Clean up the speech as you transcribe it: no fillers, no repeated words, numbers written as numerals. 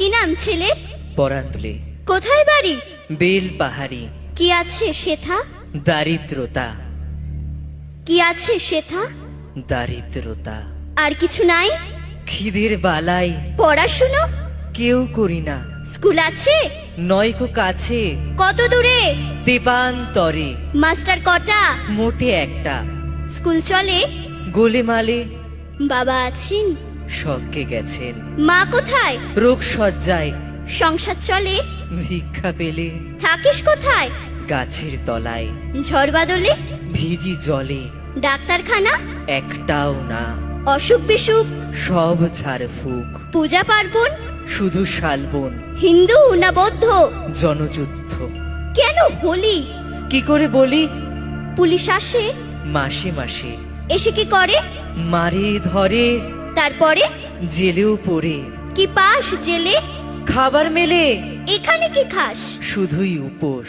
কি নাম ছেলে? পরান্দুলে। কোথায় বাড়ি? বেল পাহাড়ি। কি আছে সেথা? দারিদ্রতা। কি আছে সেথা? দারিদ্রতা। আর কিছু নাই? খিদের বালাই পড়াশুনো? কেউ করি না। স্কুল আছে? নয়কো কাছে কত দূরে? দেবান্তরে। মাস্টার কটা? মোটে একটা। স্কুল চলে? গোলেমালে। বাবা আছেন? স্বর্গে গেছেন। মা কোথায়? রোগ সজ্জায়। সংসার চলে? ভিক্ষা পেলে। থাকিস কোথায়? গাছের তলায়। ঝড় বাদলে? ভিজি জলে। ডাক্তারখানা? একটাও না। অসুখ বিসুখ? সব ঝাড়ফুঁক। পূজা পার্বণ? শুধু শালবন। হিন্দু না বৌদ্ধ? জনযুদ্ধ। কেন হোলি? কি করে বলি? পুলিশ আসে? মাসে মাসে। এসে কি করে? মারে ধরে। তারপরে? জেলেও পড়ে। কি পাস জেলে? খাবার মেলে। এখানে কি খাস? শুধুই উপোস।